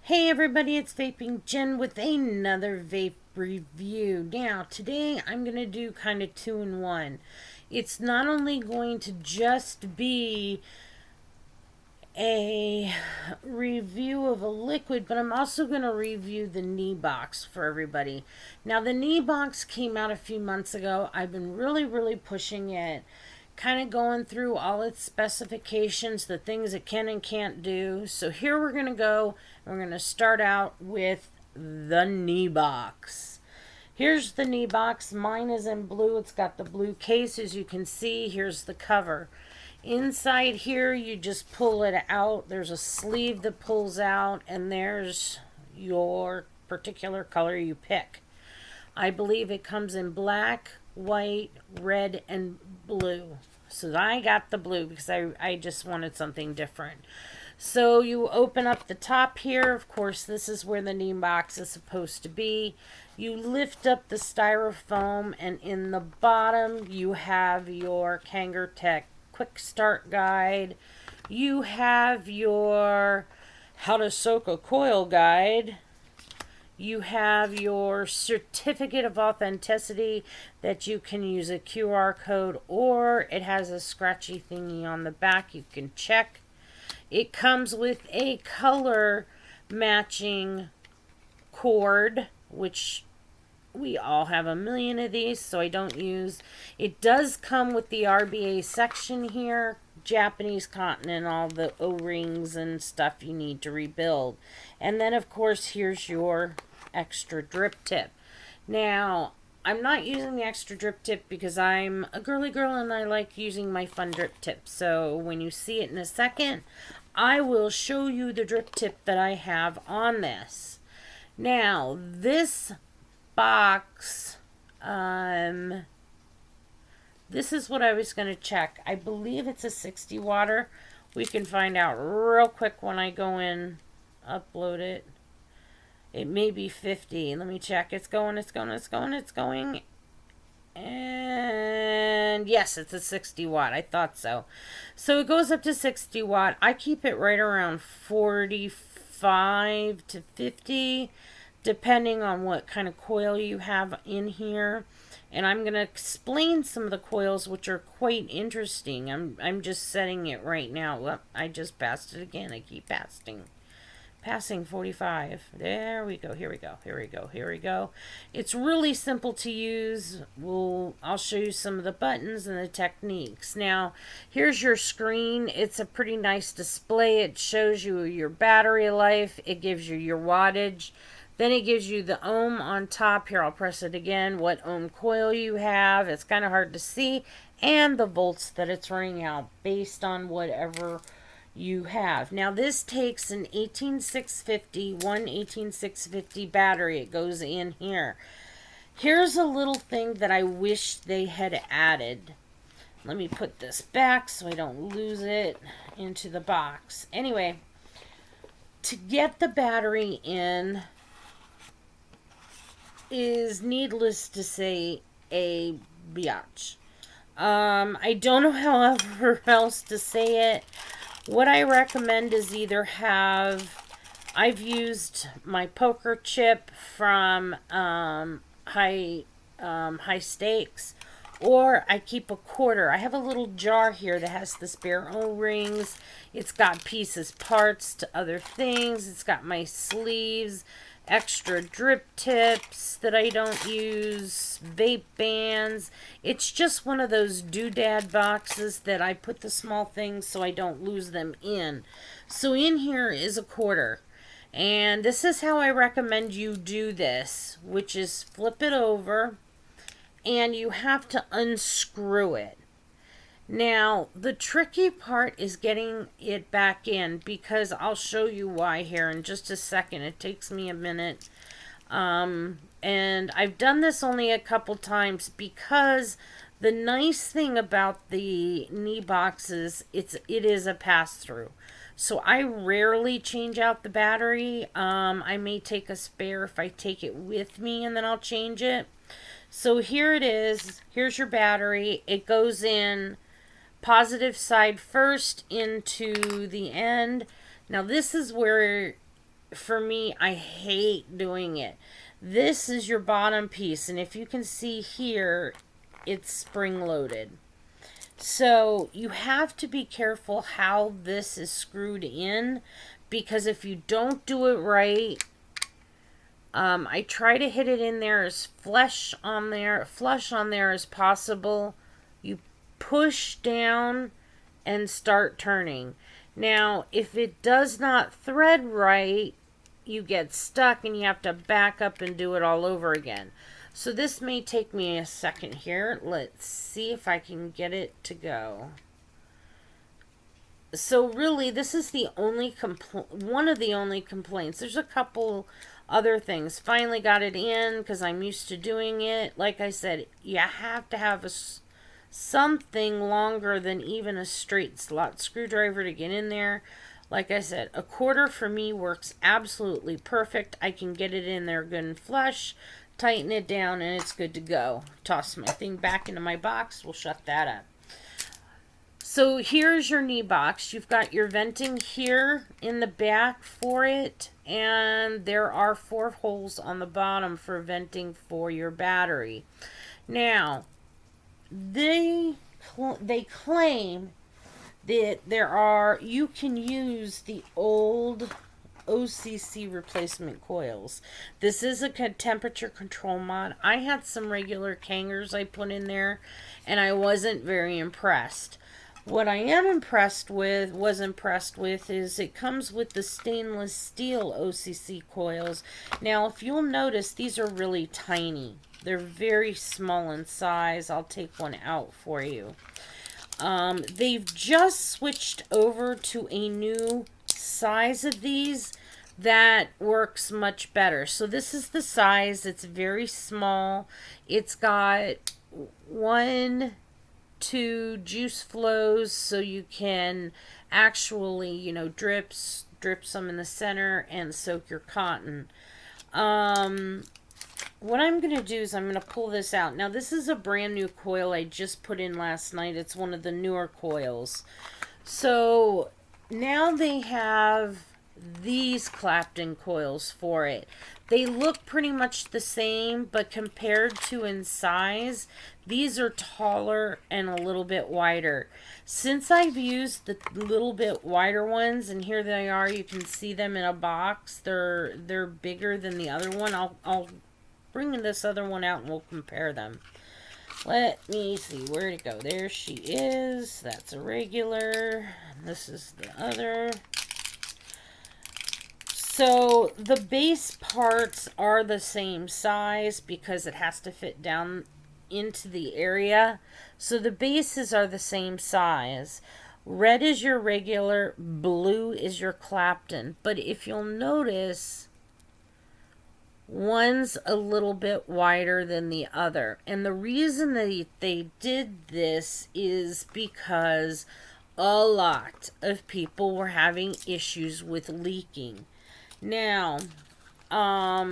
Hey everybody, it's VapinJenn with another vape review. Now, today I'm going to do kind of two in one. It's not only going to just be a review of a liquid, but I'm also going to review the NEBOX for everybody. Now, the NEBOX came out a few months ago. I've been really pushing it, kind of going through all its specifications, the things it can and can't do. So here we're going to go, and we're going to start out with the NEBOX. Here's the NEBOX. Mine is in blue. It's got the blue case, as you can see. Here's the cover. Inside here, you just pull it out. There's a sleeve that pulls out, and there's your particular color you pick. I believe it comes in black, white, red, and blue. So I got the blue because I just wanted something different. So you open up the top here. Of course, this is where the NEBOX is supposed to be. You lift up the styrofoam, and in the bottom, you have your Kanger Quick Start Guide. You have your How to Soak a Coil Guide. You have your certificate of authenticity that you can use a QR code, or it has a scratchy thingy on the back you can check. It comes with a color matching cord, which we all have a million of these, so I don't use. It does come with the RBA section here, Japanese cotton, and all the O-rings and stuff you need to rebuild. And then, of course, here's your extra drip tip. Now, I'm not using the extra drip tip because I'm a girly girl and I like using my fun drip tip. So when you see it in a second, I will show you the drip tip that I have on this. Now, this box, this is what I was going to check. I believe it's a 60 water. We can find out real quick when I go in, upload it. It may be 50. Let me check. It's going. And yes, it's a 60 watt. I thought so. So it goes up to 60 watt. I keep it right around 45 to 50, depending on what kind of coil you have in here. And I'm going to explain some of the coils, which are quite interesting. I'm just setting it right now. Well, I just passed it again. I keep passing 45. There we go. Here we go. It's really simple to use. I'll show you some of the buttons and the techniques. Now, here's your screen. It's a pretty nice display. It shows you your battery life. It gives you your wattage. Then it gives you the ohm on top. Here, I'll press it again. What ohm coil you have. It's kind of hard to see. And the volts that it's running out based on whatever you have. Now, this takes an 18650 battery. It goes in here. Here's a little thing that I wish they had added. Let me put this back so I don't lose it into the box. Anyway, to get the battery in is, needless to say, a biatch. I don't know how else to say it. What I recommend is either I've used my poker chip from High Stakes, or I keep a quarter. I have a little jar here that has the spare O-rings. It's got pieces, parts to other things. It's got my sleeves, extra drip tips that I don't use, vape bands. It's just one of those doodad boxes that I put the small things so I don't lose them in. So in here is a quarter. And this is how I recommend you do this, which is flip it over and you have to unscrew it. Now, the tricky part is getting it back in, because I'll show you why here in just a second. It takes me a minute. And I've done this only a couple times because the nice thing about the NEBOX is it is a pass-through. So I rarely change out the battery. I may take a spare if I take it with me, and then I'll change it. So here it is. Here's your battery. It goes in positive side first into the end. Now this is where for me, I hate doing it. This is your bottom piece, and if you can see here, it's spring loaded. So you have to be careful how this is screwed in, because if you don't do it right, I try to hit it in there as flush on there as possible. You push down and start turning. Now, if it does not thread right, you get stuck and you have to back up and do it all over again. So this may take me a second here. Let's see if I can get it to go. So really, this is the only one of the only complaints. There's a couple other things. Finally got it in because I'm used to doing it. Like I said, you have to have something longer than even a straight slot screwdriver to get in there. Like I said, a quarter for me works absolutely perfect. I can get it in there good and flush, tighten it down, and it's good to go. Toss my thing back into my box. We'll shut that up. So here's your knee box. You've got your venting here in the back for it, and there are 4 holes on the bottom for venting for your battery. Now, they claim that you can use the old OCC replacement coils. This is a temperature control mod. I had some regular Kangers I put in there, and I wasn't very impressed. What I am impressed with is it comes with the stainless steel OCC coils. Now, if you'll notice, these are really tiny. They're very small in size. I'll take one out for you. They've just switched over to a new size of these that works much better. So this is the size. It's very small. It's got 1, 2 juice flows, so you can actually, you know, drip some in the center and soak your cotton. What I'm going to do is I'm going to pull this out. Now, this is a brand new coil I just put in last night. It's one of the newer coils. So now they have these clapped-in coils for it. They look pretty much the same, but compared to in size, these are taller and a little bit wider. Since I've used the little bit wider ones, and here they are, you can see them in a box. They're bigger than the other one. I'll bring this other one out and we'll compare them. Let me see, where to go? There she is. That's a regular. This is the other. So the base parts are the same size because it has to fit down into the area. So the bases are the same size. Red is your regular, blue is your clapped-in. But if you'll notice, one's a little bit wider than the other. And the reason that they did this is because a lot of people were having issues with leaking. Now, I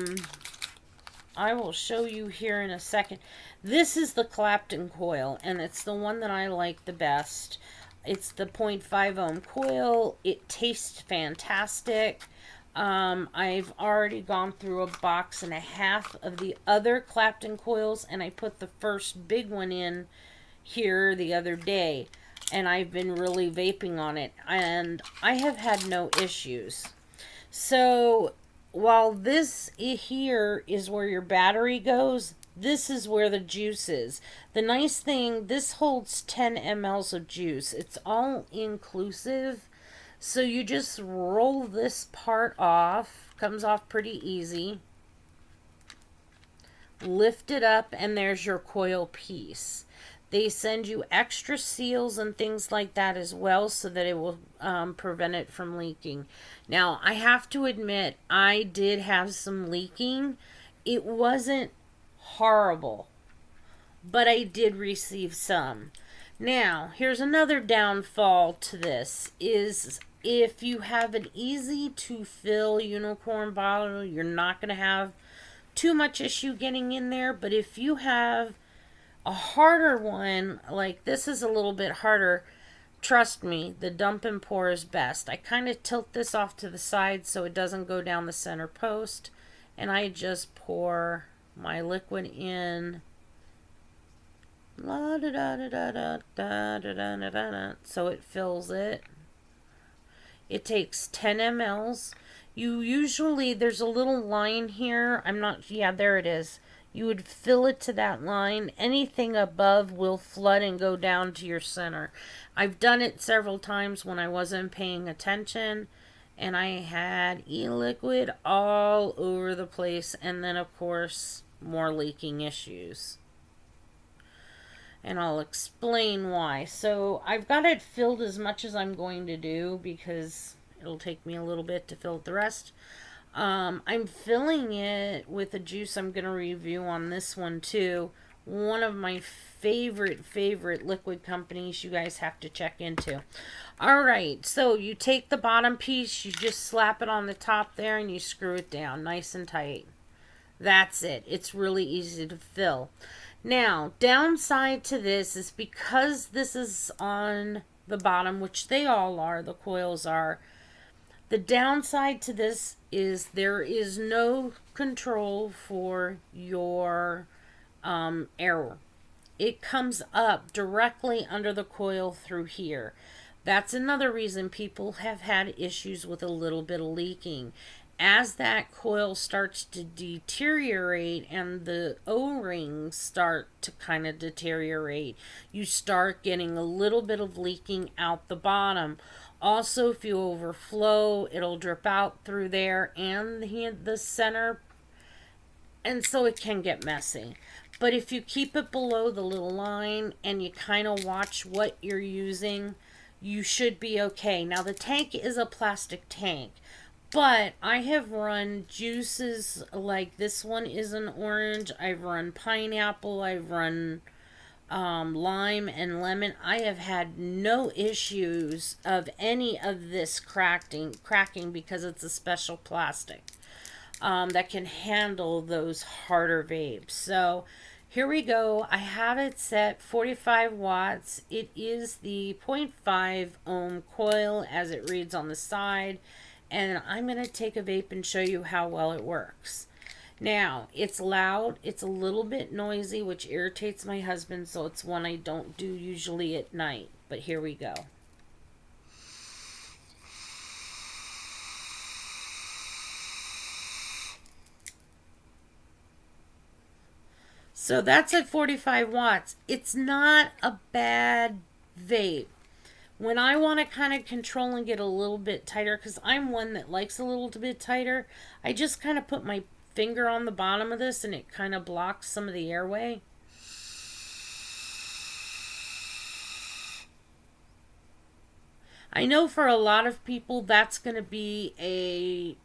will show you here in a second. This is the clapped-in coil, and it's the one that I like the best. It's the 0.5 ohm coil. It tastes fantastic. I've already gone through a box and a half of the other clapped-in coils, and I put the first big one in here the other day, and I've been really vaping on it, and I have had no issues. So while this here is where your battery goes, this is where the juice is. The nice thing, this holds 10 mLs of juice. It's all inclusive. So you just roll this part off. Comes off pretty easy. Lift it up and there's your coil piece. They send you extra seals and things like that as well so that it will prevent it from leaking. Now, I have to admit, I did have some leaking. It wasn't horrible, but I did receive some. Now, here's another downfall to this is if you have an easy to fill unicorn bottle, you're not going to have too much issue getting in there. But if you have a harder one, like this is a little bit harder, trust me, the dump and pour is best. I kind of tilt this off to the side so it doesn't go down the center post. And I just pour my liquid in. La da da da da da da da da da. So it fills it. It takes 10 mLs. You usually, there's a little line here. I'm not, yeah, there it is. You would fill it to that line. Anything above will flood and go down to your center. I've done it several times when I wasn't paying attention. And I had e-liquid all over the place. And then, of course, more leaking issues. And I'll explain why. So I've got it filled as much as I'm going to do because it'll take me a little bit to fill the rest. I'm filling it with a juice I'm going to review on this one too. One of my favorite liquid companies you guys have to check into. Alright, so you take the bottom piece, you just slap it on the top there and you screw it down nice and tight. That's it. It's really easy to fill. Now, downside to this is because this is on the bottom, which they all are, the coils are, the downside to this is there is no control for your error. It comes up directly under the coil through here. That's another reason people have had issues with a little bit of leaking. As that coil starts to deteriorate and the O-rings start to kind of deteriorate, you start getting a little bit of leaking out the bottom. Also, if you overflow, it'll drip out through there and the center, and so it can get messy. But if you keep it below the little line and you kind of watch what you're using, you should be okay. Now, the tank is a plastic tank. But I have run juices like this one is an orange. I've run pineapple. I've run lime and lemon. I have had no issues of any of this cracking because it's a special plastic that can handle those harder vapes. So here we go. I have it set 45 watts. It is the 0.5 ohm coil as it reads on the side. And I'm going to take a vape and show you how well it works. Now, it's loud. It's a little bit noisy, which irritates my husband, so it's one I don't do usually at night. But here we go. So that's at 45 watts. It's not a bad vape. When I want to kind of control and get a little bit tighter, because I'm one that likes a little bit tighter, I just kind of put my finger on the bottom of this and it kind of blocks some of the airway. I know for a lot of people that's going to be a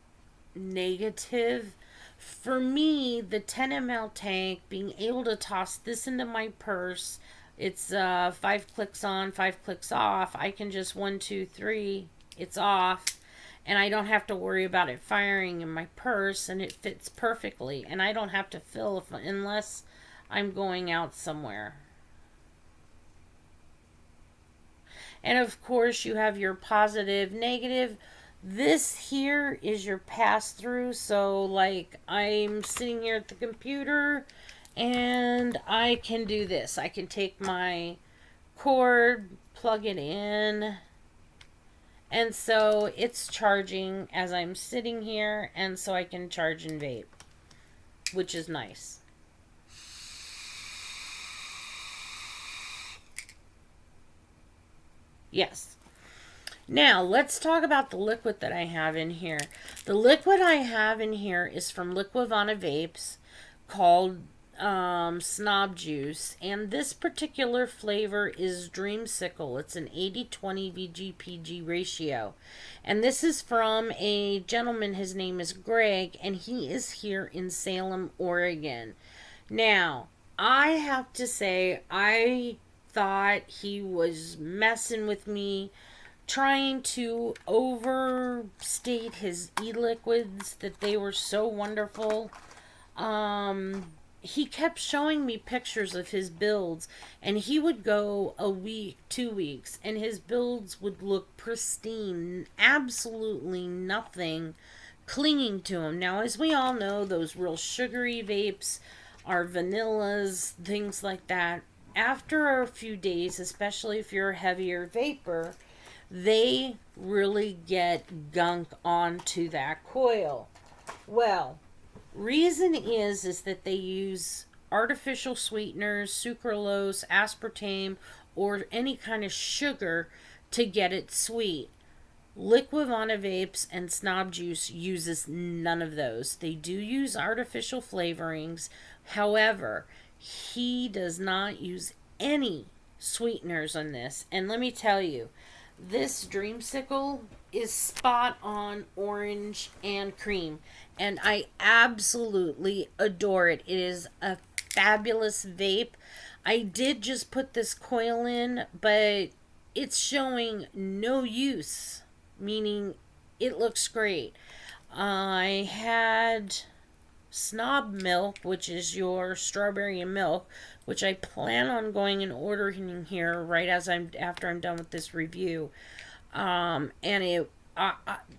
negative. For me, the 10 ml tank, being able to toss this into my purse, it's 5 clicks on, 5 clicks off. I can just 1, 2, 3, it's off. And I don't have to worry about it firing in my purse, and it fits perfectly. And I don't have to fill unless I'm going out somewhere. And of course, you have your positive, negative. This here is your pass-through. So like I'm sitting here at the computer and I can do this. I can take my cord, plug it in, and so it's charging as I'm sitting here, and so I can charge and vape, which is nice. Yes. Now, let's talk about the liquid that I have in here. The liquid I have in here is from Liquivana Vapes called SNOB juice, and this particular flavor is Dreamsicle. It's an 80-20 VGPG ratio, and this is from a gentleman. His name is Greg, and he is here in Salem, Oregon. Now, I have to say, I thought he was messing with me, trying to overstate his e-liquids, that they were so wonderful. he kept showing me pictures of his builds, and he would go a week, 2 weeks, and his builds would look pristine, absolutely nothing clinging to him. Now, as we all know, those real sugary vapes are vanillas, things like that. After a few days, especially if you're a heavier vapor, they really get gunk onto that coil. Well, reason is that they use artificial sweeteners, sucralose, aspartame, or any kind of sugar to get it sweet. Liquivana Vapes and SNOB Juice uses none of those. They do use artificial flavorings. However, he does not use any sweeteners on this. And let me tell you, this Dreamsicle is spot on orange and cream. And I absolutely adore it. It is a fabulous vape. I did just put this coil in, but it's showing no use, meaning it looks great. I had SNOB milk, which is your strawberry and milk, which I plan on going and ordering here right after I'm done with this review. And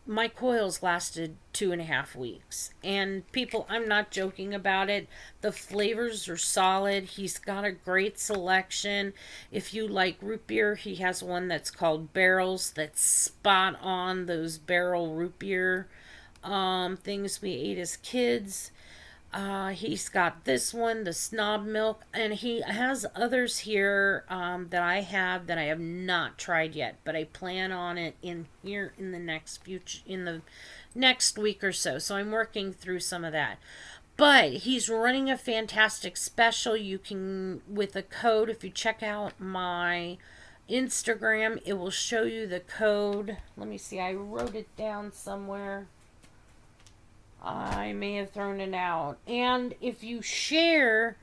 my coils lasted 2.5 weeks. And people, I'm not joking about it. The flavors are solid. He's got a great selection. If you like root beer, he has one that's called Barrels that's spot on those barrel root beer things we ate as kids. He's got this one, the SNOB milk, and he has others here that I have not tried yet, but I plan on it in the next week or so. So I'm working through some of that. But he's running a fantastic special. You can, with a code, if you check out my Instagram, it will show you the code. Let me see, I wrote it down somewhere. I may have thrown it out. And if you share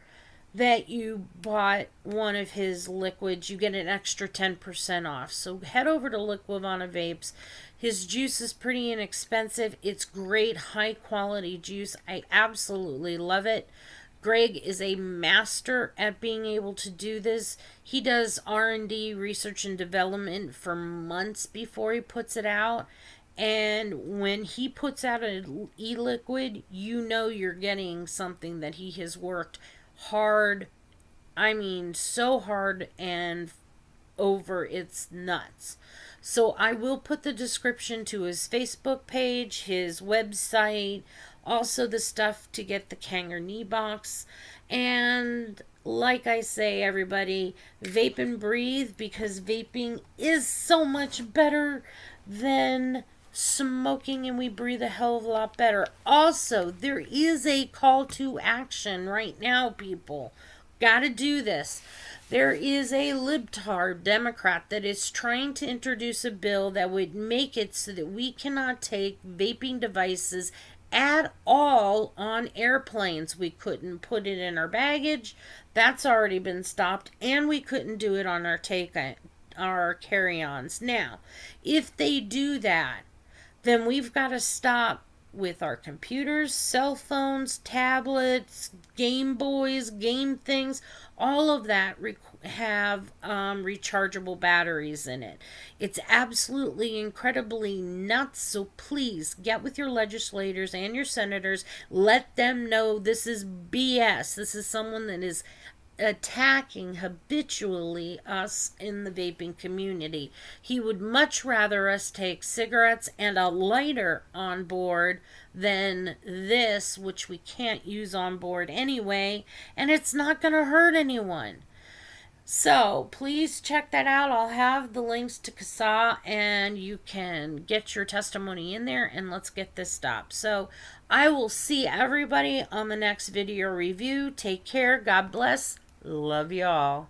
that you bought one of his liquids, you get an extra 10% off. So head over to Liquivana Vapes. His juice is pretty inexpensive. It's great, high quality juice. I absolutely love it. Greg is a master at being able to do this. He does R&D, research and development, for months before he puts it out. And when he puts out an e-liquid, you know you're getting something that he has worked hard. I mean, so hard and over its nuts. So I will put the description to his Facebook page, his website, also the stuff to get the Kanger NEBOX. And like I say, everybody, vape and breathe, because vaping is so much better than smoking, and we breathe a hell of a lot better. Also, there is a call to action right now, people. Gotta do this. There is a libtard Democrat that is trying to introduce a bill that would make it so that we cannot take vaping devices at all on airplanes. We couldn't put it in our baggage. That's already been stopped. And we couldn't do it on our carry-ons. Now, if they do that, then we've got to stop with our computers, cell phones, tablets, Game Boys, game things. All of that have rechargeable batteries in it. It's absolutely incredibly nuts. So please get with your legislators and your senators. Let them know this is BS. This is someone that is attacking habitually us in the vaping community. He would much rather us take cigarettes and a lighter on board than this, which we can't use on board anyway, and it's not going to hurt anyone. So please check that out. I'll have the links to CASA, and you can get your testimony in there, and let's get this stopped. So I will see everybody on the next video review. Take care. God bless. Love y'all.